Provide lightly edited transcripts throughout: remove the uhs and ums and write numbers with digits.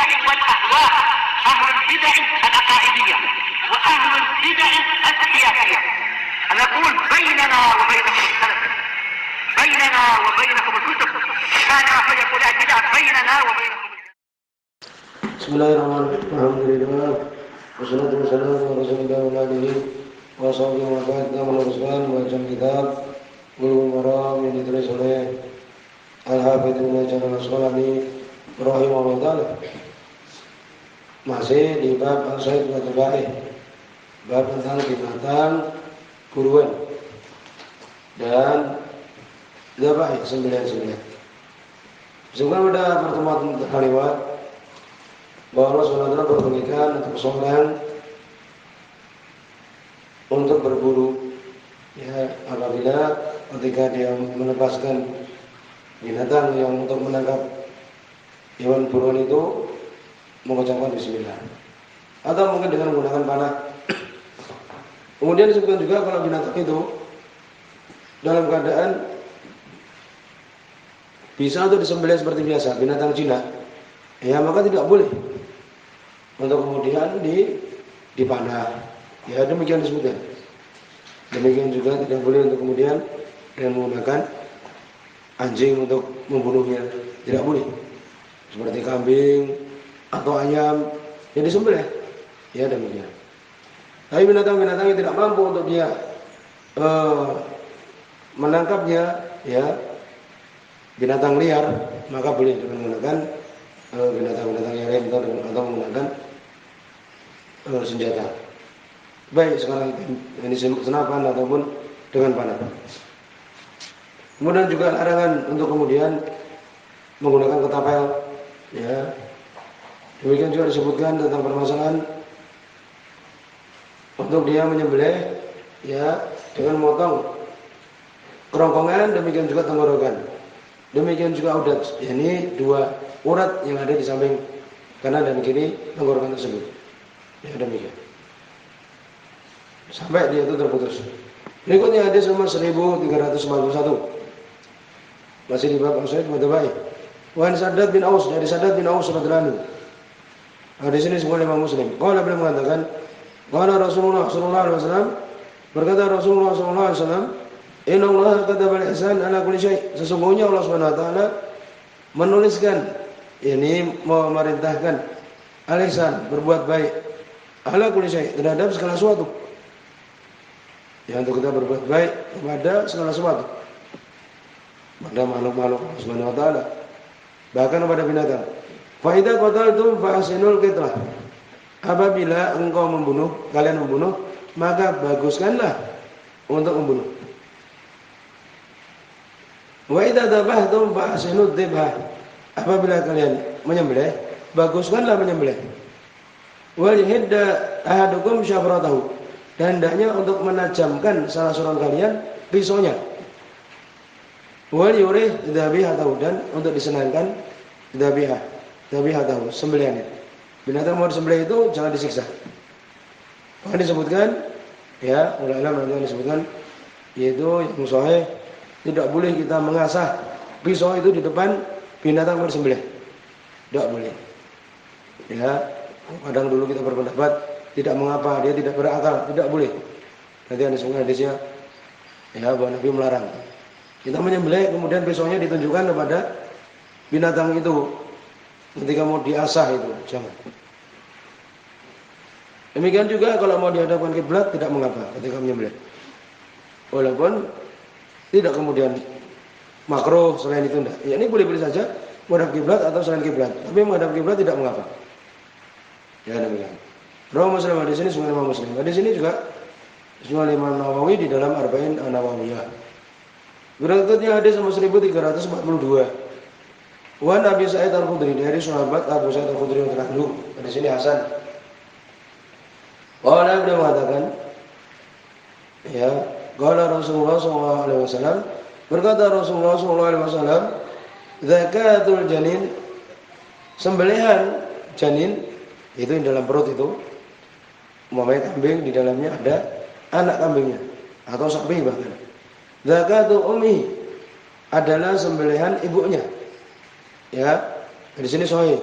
البدع والأهواء، أهل البدع العقائدية وأهل البدع السياسية. نقول بيننا وبينكم السلف، بيننا وبينكم الكتب، كان فيقول البدع بيننا وبينكم. Bismillahirrahmanirrahim. Alhamdulillah. Wassalatu wassalamu ala Rasulillah wa alihi wa sahbihi wa ba'd. Kita meneruskan bacaan kitab Bulughul Maram yang ditulis oleh Al-Hafidz Ibnu Hajar Al-Asqalani rahimahullah taala. Masih di bab al-sayd wa tabaih. Bab tentang binatang buruan dan tabaih, sembilan. Semoga pada pertemuan terlewat bahwa Allah SWT berberikan atau persoalan untuk berburu, ya, apabila ketika dia melepaskan binatang yang untuk menangkap hewan buruan itu mengucapkan bismillah atau mungkin dengan menggunakan panah. Kemudian disebutkan juga kalau binatang itu dalam keadaan bisa untuk disembelih seperti biasa, binatang Cina, ya maka tidak boleh untuk kemudian dipanah. Ya demikian disebutkan. Demikian juga tidak boleh untuk kemudian dengan menggunakan anjing untuk membunuhnya, tidak boleh. Seperti kambing atau ayam yang disembelih, ya demikian. Tapi binatang-binatang yang tidak mampu untuk dia menangkapnya, ya binatang liar, maka boleh dengan menggunakan binatang-binatang yang lain atau menggunakan senjata. Baik sekarang ini senapan ataupun dengan panah. Kemudian juga larangan untuk kemudian menggunakan ketapel, ya. Demikian juga disebutkan tentang permasalahan untuk dia menyembelih, ya, dengan memotong kerongkongan, demikian juga tenggorokan. Demikian juga udat, ini dua urat yang ada di samping kanan dan kiri tenggorokan tersebut. Ya demikian. Sampai dia itu terputus. Berikutnya hadis nomor 1341. Masih di bab al-sayd wa tabaih. Wa an Saddad bin Aus, dari Saddad bin Aus radhiyallahu anhu. Hadis ini semua Imam Muslim. Qala beliau mengatakan, qala Rasulullah sallallahu alaihi wasallam, berkata Rasulullah sallallahu alaihi wasallam, inna Allah kataba al-ihsan ala kulli syai'. Sesungguhnya Allah Subhanahu wa taala menuliskan, ini memerintahkan al-ihsan, berbuat baik, ala kulli syai', terhadap segala sesuatu. Ya, untuk kita berbuat baik kepada segala sesuatu, pada makhluk-makhluk Allah Subhanahu wa taala, bahkan kepada binatang. Fa idza qataltum fa ahsinul qitlah. Apabila engkau membunuh, kalian membunuh, maka baguskanlah untuk membunuh. Wa idza dzabhtum fa ahsinud dzibhah. Apabila kalian menyembelih, baguskanlah menyembelih. Wal yahidda ahadukum syafratahu. Dan hendaknya untuk menajamkan salah seorang kalian pisaunya. Wal yurih dzabihatahu, dan untuk disenangkan dzabihatahu, sembelihannya. Binatang mau disembelih itu jangan disiksa. Bahkan disebutkan, ya, ulama yang disebutkan yaitu yang sahih, tidak boleh kita mengasah pisau itu di depan binatang mau disembelih. Tidak boleh. Ya, kadang dulu kita berpendapat tidak mengapa, dia tidak berakal, tidak boleh. Nanti ada disebutkan hadisnya, ya, bahwa Nabi melarang. Kita menyembelih kemudian pisaunya ditunjukkan kepada binatang itu ketika mau diasah itu, jangan. Demikian juga kalau mau dihadapkan kiblat tidak mengapa ketika menyembelih. Walaupun tidak kemudian makruh selain itu enggak. Ya, ini boleh-boleh saja menghadap kiblat atau selain kiblat. Tapi menghadap kiblat tidak mengapa. Ya demikian. Rawi Muslim di sini semua Imam Muslim. Di sini juga semua Imam Nawawi di dalam Arba'in An-Nawawiyah. Berikutnya hadis nomor 1342. Wa Nabi Sa'id Al-Khudri, dari sahabat Abu Sa'id Al-Khudri radhiyallahu anhu. Di sini Hasan. Qala beliau mengatakan, ya, qala Rasulullah sallallahu alaihi wasallam, berkata Rasulullah sallallahu alaihi wasallam, zakatul janin, sembelihan janin itu di dalam perut itu, umpamanya kambing di dalamnya ada anak kambingnya atau sapi bahkan. Zakatul ummi adalah sembelihan ibunya. Ya, di sini sahih.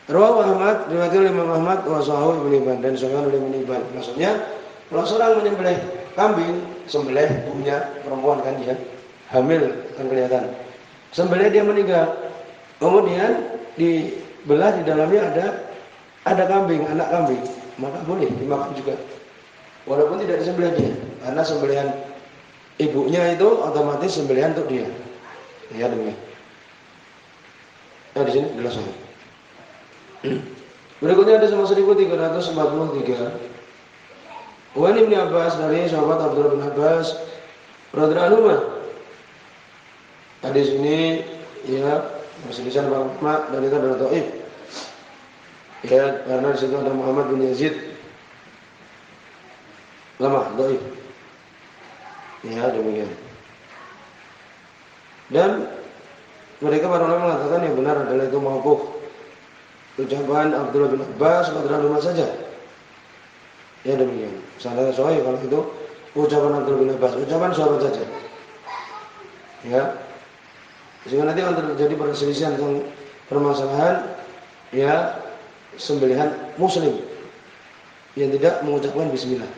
Rawahu Ahmad, riwayat Imam Ahmad wa Sahahu Ibnu Hibban dan Sahih Ibnu Hibban. Maksudnya, kalau seorang menyembelih kambing, sembelih punya perempuan kan dia hamil kan kelihatan. Sembelih dia meninggal. Kemudian dibelah di dalamnya ada kambing, anak kambing, maka boleh dimakan juga. Walaupun tidak disembelih dia, karena sembelihan ibunya itu otomatis sembelihan untuk dia. Ya demikian. Nah di sini jelas. Berikutnya ada sama 1343. Wa Ibnu Abbas dari sahabat Abdullah bin Abbas radhiyallahu anhu. Hadis ini ya berselisih ulama dan itu adalah dhaif. Ya, karena di situ ada Muhammad bin Yazid. Lemah, dhaif. Ya, demikian. Dan mereka para ulama mengatakan yang benar adalah itu mauquf. Ucapan Abdullah bin Abbas radhiyallahu anhu saja. Ya demikian. Sanad sahih kalau itu ucapan Abdullah bin Abbas, ucapan sahabat saja. Ya. Sehingga nanti akan terjadi perselisihan tentang permasalahan ya sembelihan muslim yang tidak mengucapkan bismillah.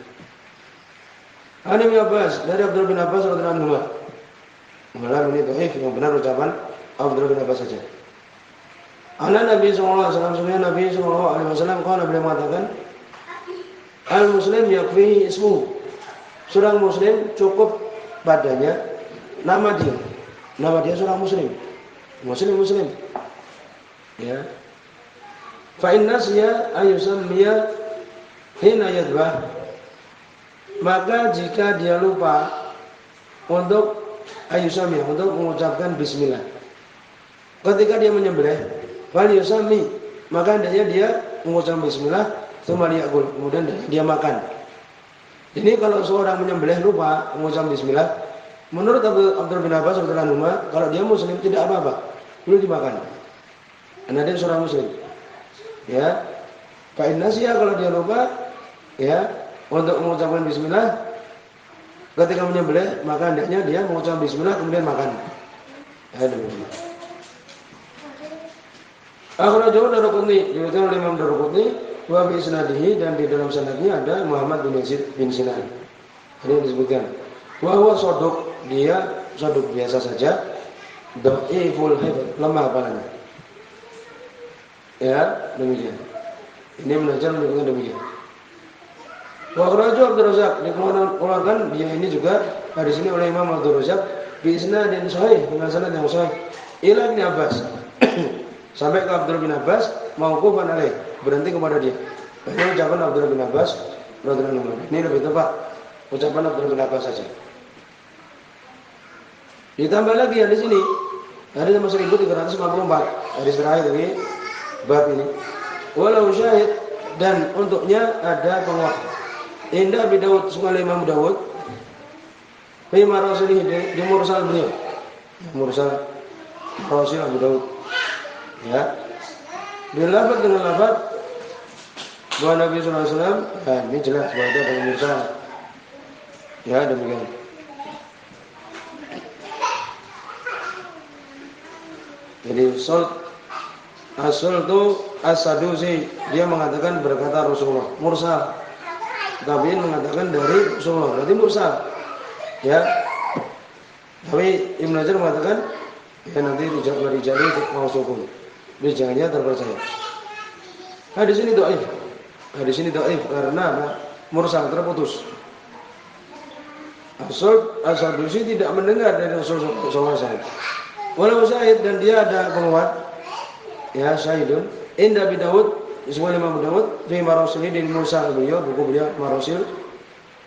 Ani bin Abbas dari Abdullah bin Abbas radhiyallahu anhu. Malah ini dhaif, yang benar ucapan Abdullah bin Abbas saja. Ana Nabi sallallahu alaihi wasallam, sebenarnya Nabi sallallahu alaihi wasallam kalau beliau mengatakan al-muslim yakfihi ismu. Seorang muslim cukup padanya nama dia. Nama dia seorang muslim. Muslim. Ya. Fa in nasiya ayusammiya hina yadbah. Maka jika dia lupa untuk ayusammiya, untuk mengucapkan bismillah. Ketika dia menyembelih, fal yusami, maka hendaknya dia mengucapkan bismillah, tsumma liyakul, kemudian dia makan. Ini kalau seorang menyembelih lupa mengucapkan bismillah, menurut Abdullah bin Abbas radhiyallahu anhu, kalau dia muslim tidak apa-apa, boleh dimakan. Karena dia seorang muslim. Ya. Fa in nasiya, kalau dia lupa ya untuk mengucapkan bismillah ketika menyembelih, maka hendaknya dia mengucapkan bismillah kemudian makan. Ya demikian. Akhrajahu Daraqutni, diriwayatkan oleh Imam Daraqutni wa bi isnadihi, dan di dalam sanadnya ada Muhammad bin Yazid bin Sinan. Ini disebutkan wa huwa saduq, dia saduq biasa saja, dhaiful hifz, lemah hafalnya. Ya, demikian. Ini Ibnu menyebutkan demikian. Wa akhrajahu Abdur Razzaq, dikeluarkan dia ini juga hadis ini oleh Imam Abdur Razzaq bi isnadin sahih, dengan sanad yang sahih ila Ibnu Abbas. Sampai ke Abdullah bin Abbas, mauqufan alaih, berhenti kepada dia. Ini ucapan Abdullah bin Abbas radhiyallahu anhu. Ini lebih tepat ucapan Abdullah bin Abbas saja. Ditambah lagi ya di sini hadis nomor 1354, hadis terakhir dari bab ini. Walau syahid, dan untuknya ada penguat. Indah Abi Daud, sungai Imam Daud. Fi marasilihi, di mursal beliau. Mursal Rasul Abu Daud. Ya, dilafaz dengan lafaz bahwa Nabi sallallahu alaihi wasallam, ini jelas bahwa itu adalah mursal. Ya, demikian. Jadi asal itu as-Sadusi, dia mengatakan berkata Rasulullah, mursal. Tabi'in mengatakan dari Rasulullah, berarti mursal. Ya. Tapi Ibnu Hajar mengatakan ya nanti dijadi mausufun. Rijalnya terpercaya. Hadis ini dhaif. Hadis ini dhaif karena apa? Mursal, terputus. As-Sadusi tidak mendengar dari Rasulullah SAW. Walau syahid, dan dia ada penguat. Ya, syahidun. Indah Abi Daud, sebuah Imam Abu Daud, fi marasili, di mursal beliau, buku beliau marasil.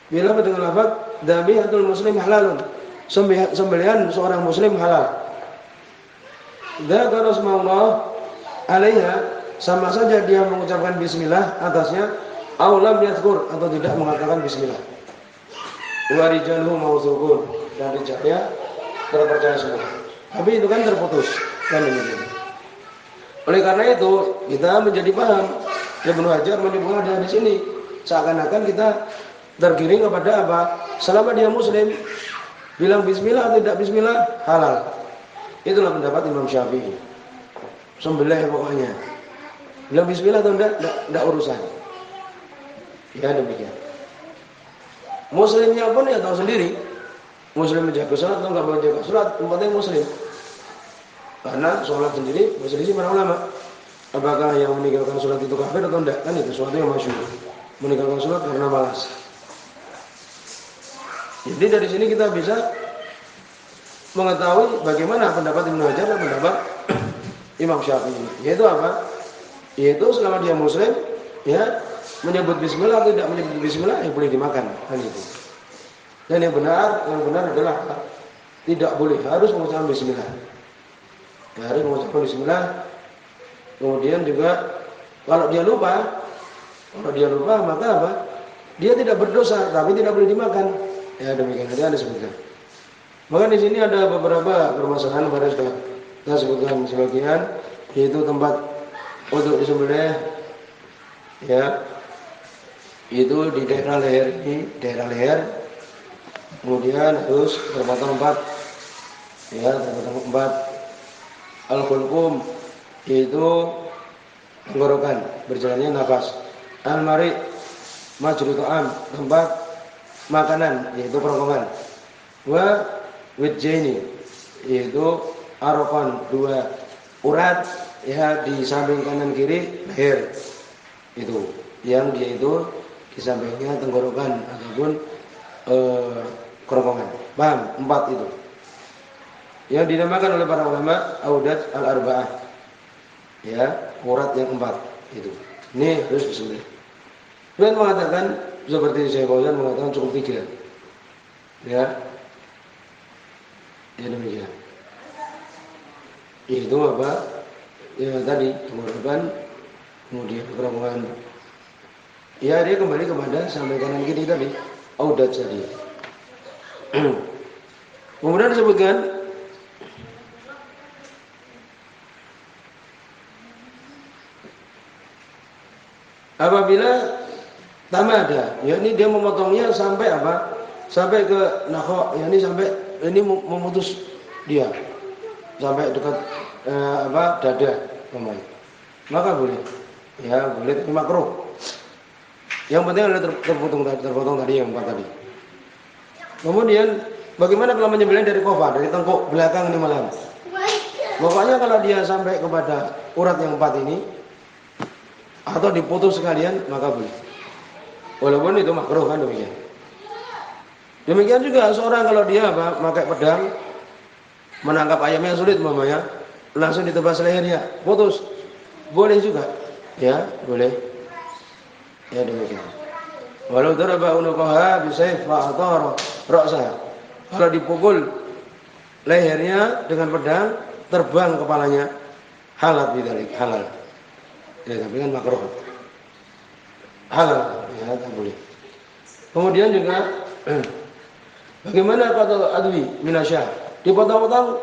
Bila dengan lafaz dhabihatul muslim halalun. Sembelihan seorang muslim halal. Dzakara asmaullah alaiha, sama saja dia mengucapkan bismillah atasnya, aw lam yadhkur, atau tidak mengatakan bismillah. Wa rijaluhu mawthuqun, dan rijalnya terpercaya semua. Tapi itu kan terputus kan ini. Oleh karena itu kita menjadi paham Ibnu Hajar menyebutkan di sini seakan-akan kita tergiring kepada apa? Selama dia muslim, bilang bismillah atau tidak bismillah halal. Itulah pendapat Imam Syafi'i. Sembelih pokoknya. Bilang bismillah atau enggak urusan. Ya demikian. Muslimnya pun ya tahu sendiri. Muslim menjaga sholat atau enggak menjaga sholat, yang penting muslim. Karena sholat sendiri berselisih para ulama. Apakah yang meninggalkan sholat itu kafir atau enggak? Kan itu sesuatu yang masyhur. Meninggalkan sholat karena malas. Jadi dari sini kita bisa mengetahui bagaimana pendapat Ibnu Hajar dan pendapat Imam Syafi'i. Yaitu apa? Yaitu selama dia muslim, ya menyebut bismillah atau tidak menyebut bismillah, ya boleh dimakan. Kan itu. Dan yang benar adalah tidak boleh, harus mengucapkan bismillah. Ya, harus mengucapkan bismillah. Kemudian juga kalau dia lupa maka apa? Dia tidak berdosa, tapi tidak boleh dimakan. Ya demikian tadi Anda sebutkan. Maka di sini ada beberapa permasalahan pada sudah kita sebutkan sebagian, yaitu tempat untuk disembelih, ya, itu di daerah leher, kemudian harus berbatang 4, ya, berbatang 4. Al-khulqum yaitu tenggorokan, berjalannya nafas. Al-mari majru ta'am, tempat makanan, yaitu kerongkongan. Wa wijjaini yaitu arafan, 2 urat, ya, di samping kanan kiri leher. Itu yang dia itu di sampingnya tenggorokan ataupun kerongkongan. Paham? 4 itu. Yang dinamakan oleh para ulama audat al-arba'ah. Ya, urat yang 4 itu. Ini harus disembelih. Dan mengatakan seperti saya Fauzan mengatakan cukup 3. Ya. Ya demikian. Itu apa? Ya tadi tenggorokan, kemudian kerongkongan. Ya dia kembali kepada sampai kanan kiri tadi, audat tadi. Kemudian disebutkan apabila tamada, yakni dia memotongnya sampai apa? Sampai ke nakho, yakni sampai ini memutus dia sampai dekat dada pemain. Maka boleh. Ya, boleh tapi makruh. Yang penting adalah terpotong tadi yang 4 tadi. Kemudian bagaimana kalau menyembelih dari kofa, dari tengkuk belakang ini malam? Pokoknya kalau dia sampai kepada urat yang 4 ini atau diputus sekalian maka boleh. Walaupun itu makruh kan demikian. Demikian juga seorang kalau dia pakai pedang menangkap ayam yang sulit umpamanya, langsung ditebas lehernya, putus. Boleh juga. Ya, boleh. Ya demikian. Walau daraba unuqaha bisayf fa athara ra'saha. Kalau dipukul lehernya dengan pedang, terbang kepalanya, halal bidzalik, halal. Ya, tapi kan makruh. Halal, ya, tak boleh. Kemudian juga bagaimana kata adwi minasyah? Dipotong-potong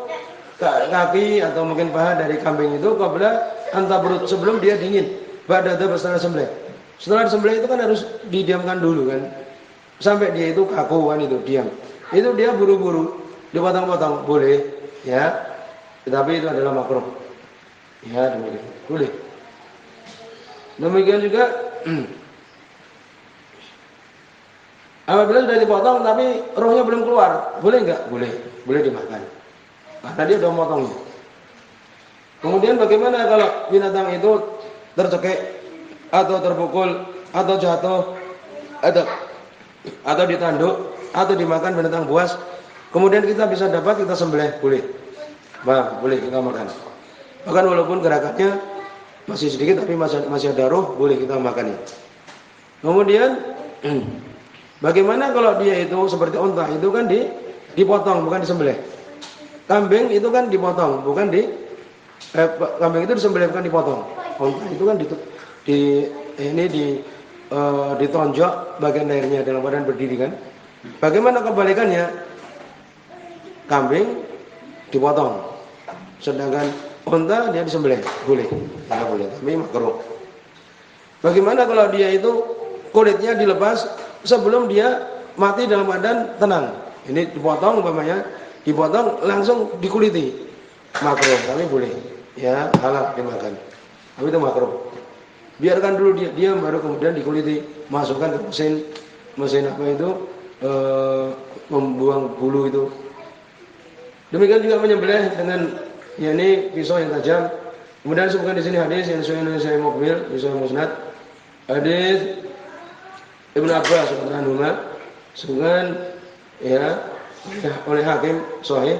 kaki atau mungkin paha dari kambing itu qabla antabrut, sebelum dia dingin. Ba'da setelah sembelih. Setelah disembelih itu kan harus didiamkan dulu kan. Sampai dia itu kaku kan, itu diam. Itu dia buru-buru dipotong-potong, boleh, ya. Tetapi itu adalah makruh. Ya, demikian. Boleh. Demikian juga apabila sudah dipotong tapi rohnya belum keluar, boleh enggak? Boleh. Boleh dimakan. Karena dia sudah memotongnya. Kemudian bagaimana kalau binatang itu tercekik atau terpukul atau jatuh atau ditanduk atau dimakan binatang buas, kemudian kita bisa dapat kita sembelih, boleh. Boleh kita makan. Bahkan walaupun gerakannya masih sedikit tapi masih ada roh, boleh kita makan. Kemudian bagaimana kalau dia itu seperti unta, itu kan dipotong bukan disembelih. Kambing itu kan dipotong, bukan kambing itu disembelih bukan dipotong. Unta itu kan ditonjok bagian lehernya dalam badan berdiri kan. Bagaimana kebalikannya? Kambing dipotong, sedangkan unta dia disembelih, boleh, tidak boleh, tapi makruh. Bagaimana kalau dia itu kulitnya dilepas sebelum dia mati dalam keadaan tenang? Ini dipotong umpamanya, dipotong langsung dikuliti, makruh, tapi boleh, ya halal dimakan, tapi itu makruh. Biarkan dulu dia diam, baru kemudian dikuliti, masukkan ke mesin apa itu, membuang bulu itu. Demikian juga menyembelih dengan pisau yang tajam. Kemudian disebutkan di sini hadis yang Sahih Muqbil, Sahih Musnad, hadis Ibnu Abbas radhiyallahu anhu, disebutkan oleh Hakim Sahih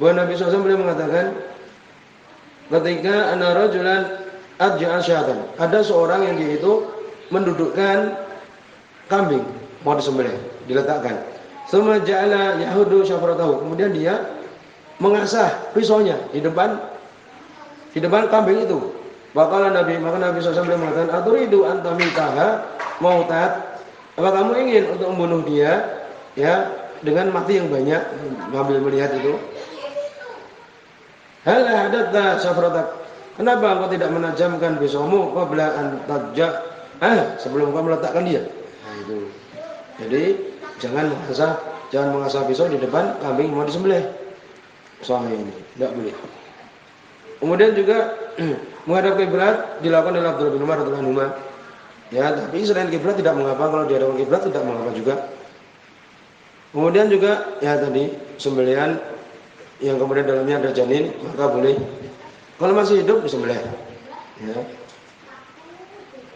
bahwa Nabi SAW beliau mengatakan ketika ana rajulan adja'a syatan, ada seorang yang dia itu mendudukkan kambing mau disembelih, diletakkan. Tsumma ja'ala yahudu syafratahu, kemudian dia mengasah pisaunya di depan kambing itu. Maka Nabi SAW mengatakan, "Aturidu an tamitaha mautat?" Apa kamu ingin untuk membunuh dia dengan mati yang banyak? Sambil melihat itu. Hal hadatha syafratak? Kenapa engkau tidak menajamkan pisaumu qabla an tajja? Sebelum engkau meletakkan dia. Nah itu. Jadi jangan mengasah pisau di depan kambing mau disembelih. Soalnya ini tidak boleh. Kemudian juga menghadap kiblat dilakukan oleh Abdullah bin Umar radhiyallahu anhu. Tapi selain kiblat tidak mengapa, kalau dihadapkan kiblat tidak mengapa juga. Kemudian juga tadi sembelihan yang kemudian dalamnya ada janin, maka boleh. Kalau masih hidup disembelih.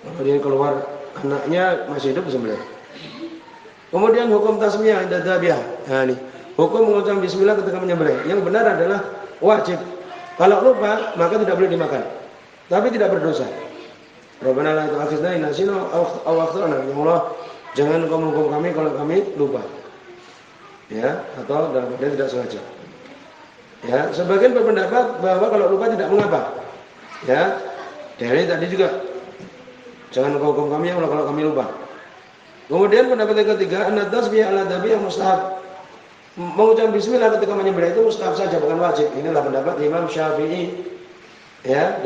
Kalau dia keluar anaknya masih hidup disembelih. Kemudian hukum tasmiyah inda dzabihah. Nah ini, hukum mengucap bismillah ketika menyembelih. Yang benar adalah wajib. Kalau lupa maka tidak boleh dimakan. Tapi tidak berdosa. Rabbana la tu'akhidna in nasina aw akhtana. Ya Allah, jangan Engkau menghukum kami kalau kami lupa. Atau dalam keadaan tidak sengaja. Sebagian berpendapat bahwa kalau lupa tidak mengapa. Dari tadi juga jangan Engkau hukum kami ya Allah kalau kami lupa. Kemudian pendapat yang ketiga, an-tasbih ala dhabi yang mustahab. Mengucap bismillah ketika menyembelih itu mustahab saja, bukan wajib. Inilah pendapat Imam Syafi'i.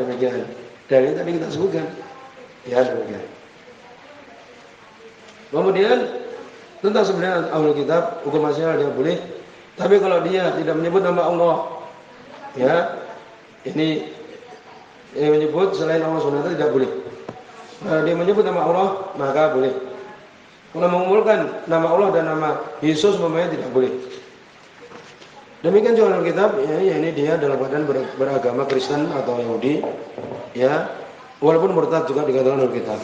Demikian. Dari tadi kita sebutkan. Demikian. Kemudian tentang sebenarnya ahlul kitab, hukum asalnya dia boleh. Tapi kalau dia tidak menyebut nama Allah, ini menyebut selain Allah SWT tidak boleh. Kalau dia menyebut nama Allah, maka boleh. Kalau mengumpulkan nama Allah dan nama Yesus memangnya tidak boleh. Demikian juga ahlul kitab, ini dia dalam keadaan beragama Kristen atau Yahudi, walaupun murtad juga dikatakan ahlul kitab.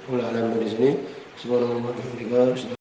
Ulama di sini. Subhanallah.